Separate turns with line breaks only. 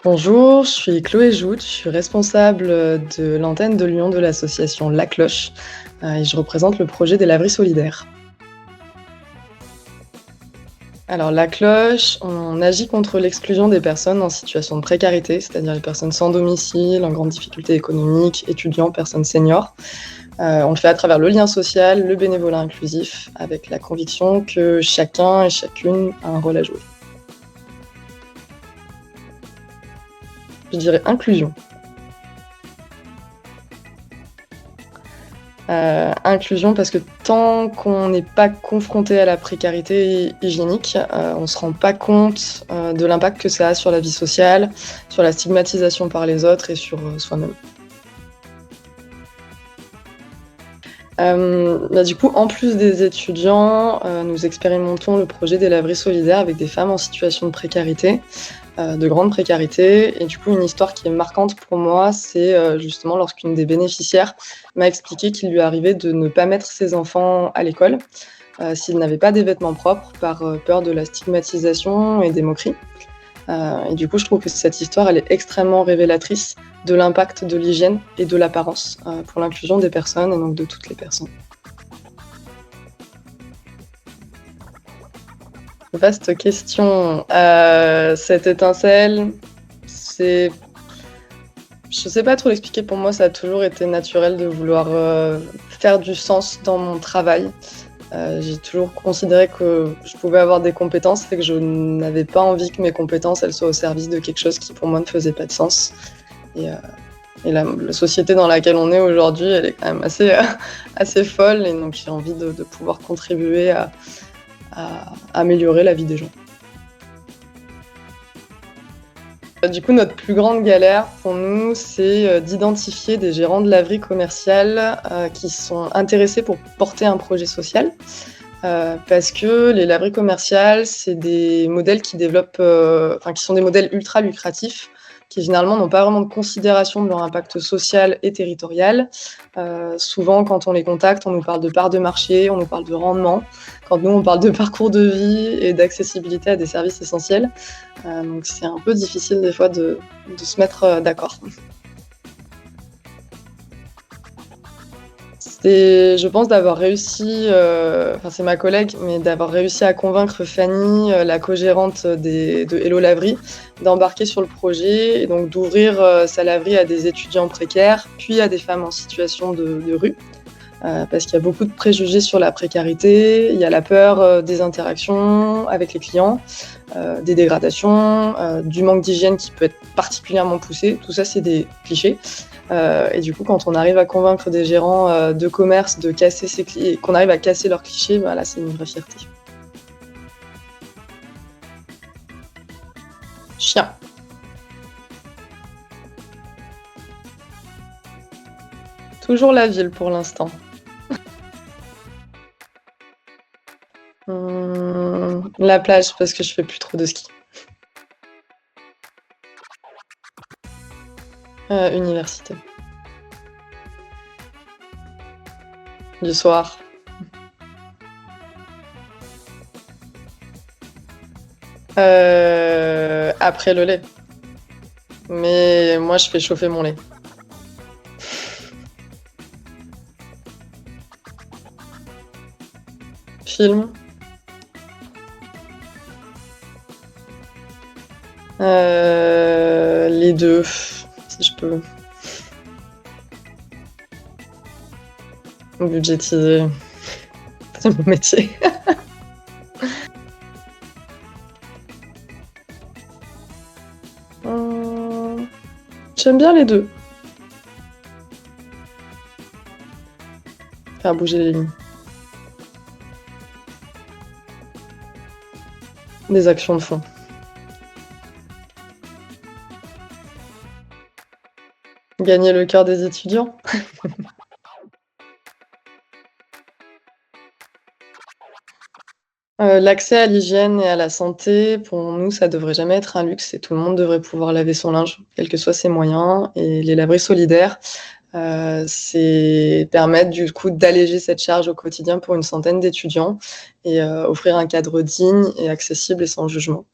Bonjour, je suis Chloé Joute, je suis responsable de l'antenne de Lyon de l'association La Cloche et je représente le projet des laveries solidaires. Alors La Cloche, on agit contre l'exclusion des personnes en situation de précarité, c'est-à-dire les personnes sans domicile, en grande difficulté économique, étudiants, personnes seniors. On le fait à travers le lien social, le bénévolat inclusif, avec la conviction que chacun et chacune a un rôle à jouer. Je dirais inclusion. Inclusion parce que tant qu'on n'est pas confronté à la précarité hygiénique, on se rend pas compte, de l'impact que ça a sur la vie sociale, sur la stigmatisation par les autres et sur, soi-même. Du coup, en plus des étudiants, nous expérimentons le projet des laveries solidaires avec des femmes en situation de précarité, de grande précarité. Et du coup, une histoire qui est marquante pour moi, c'est, justement lorsqu'une des bénéficiaires m'a expliqué qu'il lui arrivait de ne pas mettre ses enfants à l'école, s'ils n'avaient pas des vêtements propres par, peur de la stigmatisation et des moqueries. Et du coup, je trouve que cette histoire, elle est extrêmement révélatrice de l'impact de l'hygiène et de l'apparence, pour l'inclusion des personnes et donc de toutes les personnes. Vaste question. Cette étincelle, c'est je sais pas trop l'expliquer. Pour moi, ça a toujours été naturel de vouloir, faire du sens dans mon travail. J'ai toujours considéré que je pouvais avoir des compétences et que je n'avais pas envie que mes compétences, elles soient au service de quelque chose qui, pour moi, ne faisait pas de sens. Et, heu et la société dans laquelle on est aujourd'hui, elle est quand même assez, assez folle et donc j'ai envie de pouvoir contribuer à améliorer la vie des gens. Du coup, notre plus grande galère pour nous, c'est, d'identifier des gérants de laverie commerciale, qui sont intéressés pour porter un projet social. Parce que les laveries commerciales, c'est des modèles qui développent, enfin qui sont des modèles ultra lucratifs, qui généralement n'ont pas vraiment de considération de leur impact social et territorial. Souvent quand on les contacte, on nous parle de parts de marché, on nous parle de rendement, quand nous on parle de parcours de vie et d'accessibilité à des services essentiels. Donc c'est un peu difficile des fois de se mettre, d'accord. C'est je pense d'avoir réussi, enfin c'est ma collègue, mais d'avoir réussi à convaincre Fanny, la co-gérante de Hello Laverie, d'embarquer sur le projet et donc d'ouvrir, sa laverie à des étudiants précaires, puis à des femmes en situation de rue. Parce qu'il y a beaucoup de préjugés sur la précarité, il y a la peur, des interactions avec les clients, des dégradations, du manque d'hygiène qui peut être particulièrement poussé. Tout ça, c'est des clichés. Et du coup, quand on arrive à convaincre des gérants, de commerce de casser ces cli qu'on arrive à casser leurs clichés, bah là, c'est une vraie fierté. Chien. Toujours la ville pour l'instant. La plage parce que je fais plus trop de ski. Université. Le soir. Après le lait. Mais moi, je fais chauffer mon lait. Film. Les 2, si je peux. Budgétiser. C'est mon métier. Mmh, j'aime bien les 2. Faire bouger les lignes. Des actions de fond. Gagner le cœur des étudiants. L'accès à l'hygiène et à la santé, pour nous, ça devrait jamais être un luxe et tout le monde devrait pouvoir laver son linge, quels que soient ses moyens et les laveries solidaires, c'est permettre du coup d'alléger cette charge au quotidien pour une centaine d'étudiants et offrir un cadre digne et accessible et sans jugement.